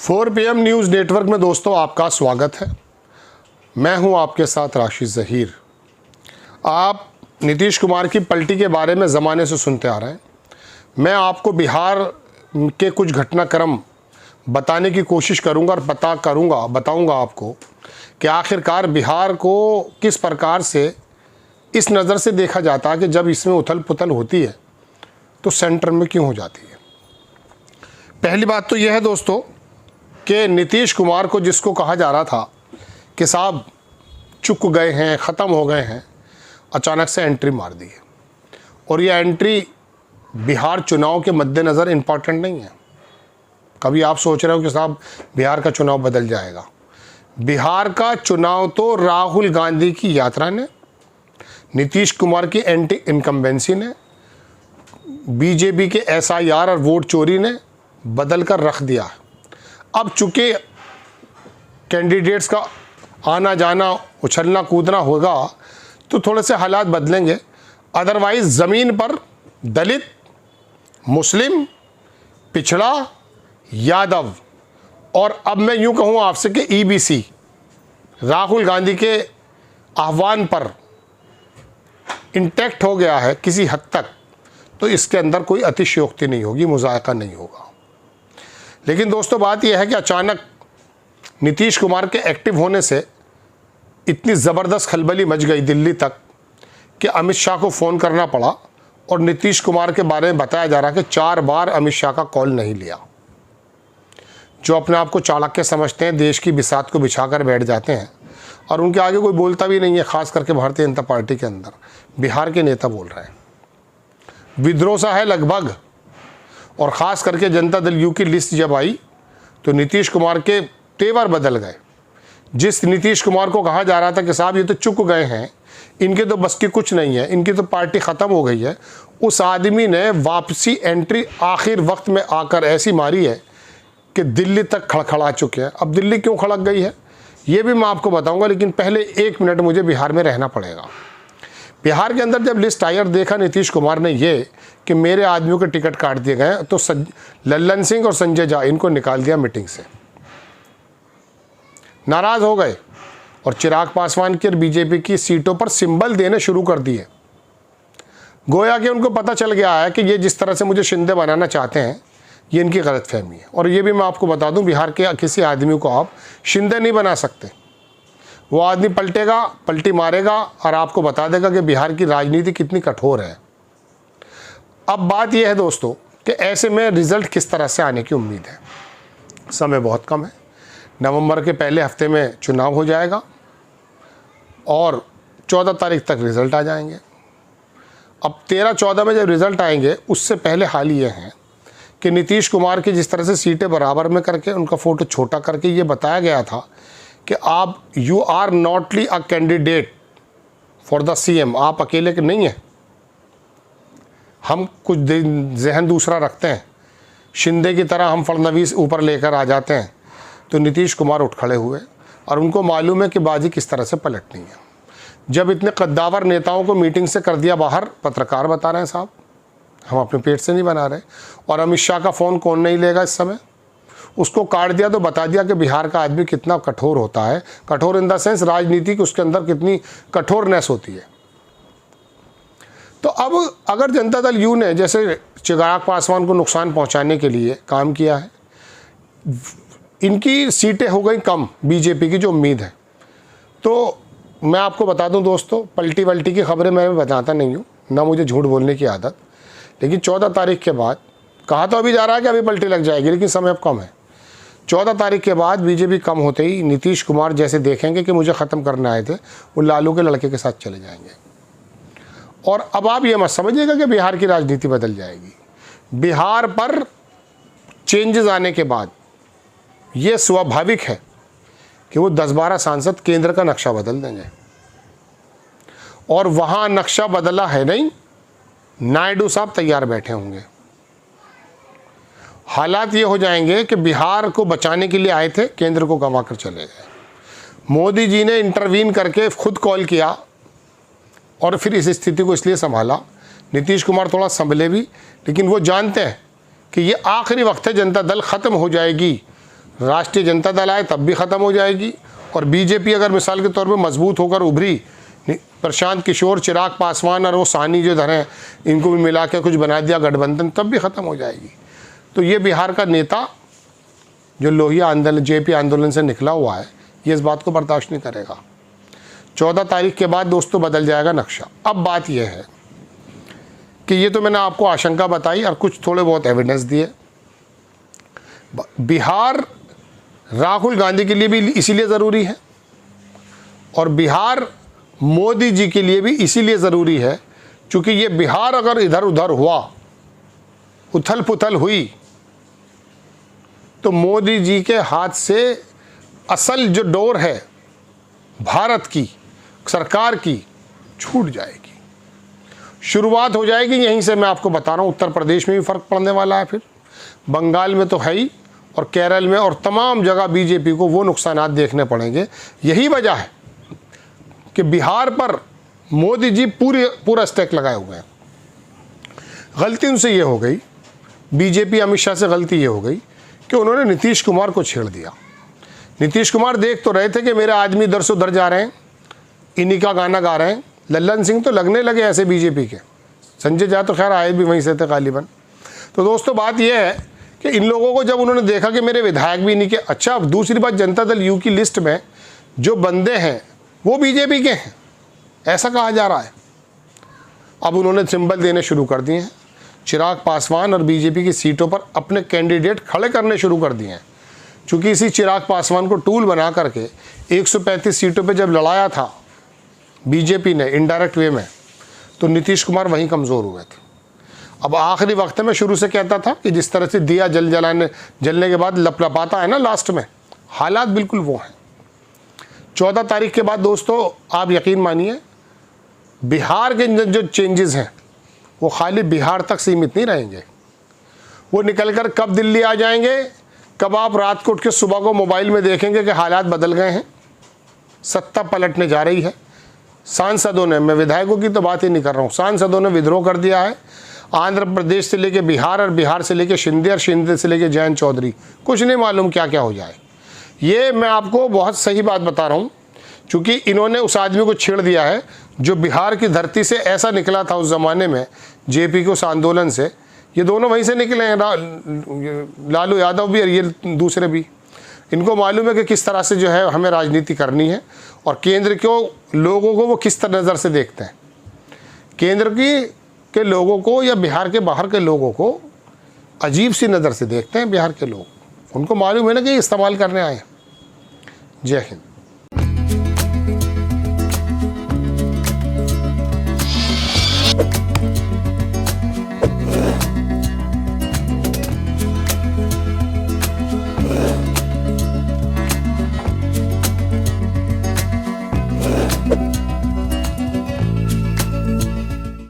4 PM news network में दोस्तों आपका स्वागत है। मैं हूं आपके साथ राशिद ज़हीर। आप नीतीश कुमार की पलटी के बारे में ज़माने से सुनते आ रहे हैं। मैं आपको बिहार के कुछ घटनाक्रम बताने की कोशिश करूंगा और बताऊंगा आपको कि आखिरकार बिहार को किस प्रकार से इस नज़र से देखा जाता है कि जब इसमें उथल पुथल होती है तो सेंटर में क्यों हो जाती है। पहली बात तो यह है दोस्तों कि नीतीश कुमार को जिसको कहा जा रहा था कि साहब चुक गए हैं, ख़त्म हो गए हैं, अचानक से एंट्री मार दी है। और यह एंट्री बिहार चुनाव के मद्देनज़र इम्पॉर्टेंट नहीं है। कभी आप सोच रहे हो कि साहब बिहार का चुनाव बदल जाएगा। बिहार का चुनाव तो राहुल गांधी की यात्रा ने, नीतीश कुमार की एंटी इनकम्बेंसी ने, बीजेपी के SIR और वोट चोरी ने बदल कर रख दिया है। अब चूँकि कैंडिडेट्स का आना जाना, उछलना कूदना होगा तो थोड़े से हालात बदलेंगे। अदरवाइज़ ज़मीन पर दलित, मुस्लिम, पिछड़ा, यादव और अब मैं यूँ कहूँ आपसे कि EBC राहुल गांधी के आह्वान पर इंटैक्ट हो गया है किसी हद तक, तो इसके अंदर कोई अतिशयोक्ति नहीं होगी, मुज़ायका नहीं होगा। लेकिन दोस्तों बात यह है कि अचानक नीतीश कुमार के एक्टिव होने से इतनी ज़बरदस्त खलबली मच गई दिल्ली तक कि अमित शाह को फ़ोन करना पड़ा और नीतीश कुमार के बारे में बताया जा रहा है कि 4 बार अमित शाह का कॉल नहीं लिया। जो अपने आप को चाणक्य समझते हैं, देश की बिसात को बिछा कर बैठ जाते हैं और उनके आगे कोई बोलता भी नहीं है, ख़ास करके भारतीय जनता पार्टी के अंदर बिहार के नेता बोल रहे हैं। विद्रोह सा है लगभग। और ख़ास करके जनता दल यू की लिस्ट जब आई तो नीतीश कुमार के तेवर बदल गए। जिस नीतीश कुमार को कहा जा रहा था कि साहब ये तो चुक गए हैं, इनके तो बस की कुछ नहीं है, इनकी तो पार्टी ख़त्म हो गई है, उस आदमी ने वापसी एंट्री आखिर वक्त में आकर ऐसी मारी है कि दिल्ली तक खड़खड़ा चुके हैं। अब दिल्ली क्यों खड़क गई है ये भी मैं आपको बताऊंगा, लेकिन पहले 1 मिनट मुझे बिहार में रहना पड़ेगा। बिहार के अंदर जब लिस्ट आई और देखा नीतीश कुमार ने ये कि मेरे आदमियों के टिकट काट दिए गए तो लल्लन सिंह और संजय झा इनको निकाल दिया मीटिंग से। नाराज़ हो गए और चिराग पासवान की और बीजेपी की सीटों पर सिंबल देने शुरू कर दिए। गोया कि उनको पता चल गया है कि ये जिस तरह से मुझे शिंदे बनाना चाहते हैं ये इनकी गलतफहमी है। और ये भी मैं आपको बता दूं, बिहार के किसी आदमी को आप शिंदे नहीं बना सकते। वो आदमी पलटेगा, पलटी मारेगा और आपको बता देगा कि बिहार की राजनीति कितनी कठोर है। अब बात यह है दोस्तों कि ऐसे में रिज़ल्ट किस तरह से आने की उम्मीद है। समय बहुत कम है, नवंबर के पहले हफ्ते में चुनाव हो जाएगा और 14 तारीख तक रिज़ल्ट आ जाएंगे। अब 13-14 में जब रिज़ल्ट आएंगे उससे पहले हाल ये है कि नीतीश कुमार की जिस तरह से सीटें बराबर में करके उनका फ़ोटो छोटा करके ये बताया गया था कि आप you are not a candidate for the CM, आप अकेले के नहीं हैं, हम कुछ जहन दूसरा रखते हैं, शिंदे की तरह हम फडणवीस ऊपर लेकर आ जाते हैं। तो नीतीश कुमार उठ खड़े हुए और उनको मालूम है कि बाजी किस तरह से पलटनी है। जब इतने कद्दावर नेताओं को मीटिंग से कर दिया बाहर, पत्रकार बता रहे हैं साहब हम अपने पेट से नहीं बना रहे, और अमित शाह का फ़ोन कौन नहीं लेगा इस समय, उसको काट दिया तो बता दिया कि बिहार का आदमी कितना कठोर होता है। कठोर इन द सेंस राजनीति की उसके अंदर कितनी कठोरनेस होती है। तो अब अगर जनता दल यू ने जैसे चिराग पासवान को नुकसान पहुंचाने के लिए काम किया है, इनकी सीटें हो गई कम बीजेपी की जो उम्मीद है, तो मैं आपको बता दूं दोस्तों, पलटी वल्टी की खबरें मैं बताता नहीं हूँ, ना मुझे झूठ बोलने की आदत, लेकिन 14 तारीख के बाद कहा तो अभी जा रहा है कि अभी पलटी लग जाएगी, लेकिन समय अब कम है। 14 तारीख के बाद बीजेपी कम होते ही नीतीश कुमार जैसे देखेंगे कि मुझे ख़त्म करने आए थे, वो लालू के लड़के के साथ चले जाएंगे। और अब आप ये मत समझिएगा कि बिहार की राजनीति बदल जाएगी। बिहार पर चेंजेस आने के बाद ये स्वाभाविक है कि वो 10-12 सांसद केंद्र का नक्शा बदल देंगे। और वहाँ नक्शा बदला है नहीं, नायडू साहब तैयार बैठे होंगे। हालात ये हो जाएंगे कि बिहार को बचाने के लिए आए थे, केंद्र को गंवा कर चले गए। मोदी जी ने इंटरवीन करके खुद कॉल किया और फिर इस स्थिति को इसलिए संभाला। नीतीश कुमार थोड़ा संभले भी, लेकिन वो जानते हैं कि ये आखिरी वक्त है, जनता दल ख़त्म हो जाएगी राष्ट्रीय जनता दल आए तब भी ख़त्म हो जाएगी। और बीजेपी अगर मिसाल के तौर पे मजबूत होकर उभरी, प्रशांत किशोर, चिराग पासवान और वो साहनी जो इधर हैं, इनको भी मिला के कुछ बना दिया गठबंधन, तब भी ख़त्म हो जाएगी। तो ये बिहार का नेता जो लोहिया आंदोलन, जेपी आंदोलन से निकला हुआ है, ये इस बात को बर्दाश्त नहीं करेगा। 14 तारीख के बाद दोस्तों बदल जाएगा नक्शा। अब बात यह है कि ये तो मैंने आपको आशंका बताई और कुछ थोड़े बहुत एविडेंस दिए। बिहार राहुल गांधी के लिए भी इसीलिए ज़रूरी है और बिहार मोदी जी के लिए भी इसीलिए ज़रूरी है क्योंकि ये बिहार अगर इधर उधर हुआ, उथल पुथल हुई, तो मोदी जी के हाथ से असल जो डोर है भारत की सरकार की छूट जाएगी। शुरुआत हो जाएगी यहीं से। मैं आपको बता रहा हूँ, उत्तर प्रदेश में भी फ़र्क पड़ने वाला है, फिर बंगाल में तो है ही, और केरल में और तमाम जगह बीजेपी को वो नुकसानात देखने पड़ेंगे। यही वजह है कि बिहार पर मोदी जी पूरा स्टैक लगाए हुए हैं। गलती उनसे ये हो गई, बीजेपी अमित शाह से गलती ये हो गई कि उन्होंने नीतीश कुमार को छेड़ दिया। नीतीश कुमार देख तो रहे थे कि मेरे आदमी इधर से उधर जा रहे हैं, इन्हीं का गाना गा रहे हैं। लल्लन सिंह तो लगने लगे ऐसे बीजेपी के, संजय झा तो खैर आए भी वहीं से थे गालिबन। तो दोस्तों बात यह है कि इन लोगों को जब उन्होंने देखा कि मेरे विधायक भी इन्हीं के, अच्छा दूसरी बात, जनता दल यू की लिस्ट में जो बंदे हैं वो बीजेपी के हैं, ऐसा कहा जा रहा है। अब उन्होंने सिंबल देने शुरू कर दिए हैं। चिराग पासवान और बीजेपी की सीटों पर अपने कैंडिडेट खड़े करने शुरू कर दिए हैं। चूँकि इसी चिराग पासवान को टूल बना करके 135 सीटों पे जब लड़ाया था बीजेपी ने इनडायरेक्ट वे में, तो नीतीश कुमार वहीं कमज़ोर हुए थे। अब आखिरी वक्त में शुरू से कहता था कि जिस तरह से दिया जलने के बाद लपलपाता है ना लास्ट में, हालात बिल्कुल वो हैं। 14 तारीख के बाद दोस्तों आप यकीन मानिए, बिहार के जो चेंजेस हैं वो खाली बिहार तक सीमित नहीं रहेंगे। वो निकल कर कब दिल्ली आ जाएंगे, कब आप रात को उठ के सुबह को मोबाइल में देखेंगे कि हालात बदल गए हैं, सत्ता पलटने जा रही है। सांसदों ने, मैं विधायकों की तो बात ही नहीं कर रहा हूँ, सांसदों ने विद्रोह कर दिया है। आंध्र प्रदेश से लेके बिहार और बिहार से लेके शिंदे और शिंदे से लेके जयंत चौधरी, कुछ नहीं मालूम क्या क्या हो जाए। ये मैं आपको बहुत सही बात बता रहा हूँ, क्योंकि इन्होंने उस आदमी को छेड़ दिया है जो बिहार की धरती से ऐसा निकला था उस ज़माने में जेपी के उस आंदोलन से। ये दोनों वहीं से निकले हैं, लालू यादव भी और ये दूसरे भी। इनको मालूम है कि किस तरह से जो है हमें राजनीति करनी है और केंद्र को लोगों को वो किस तरह नज़र से देखते हैं। केंद्र के लोगों को या बिहार के बाहर के लोगों को अजीब सी नज़र से देखते हैं बिहार के लोग। उनको मालूम है ना कि इस्तेमाल करने आए हैं। जय हिंद।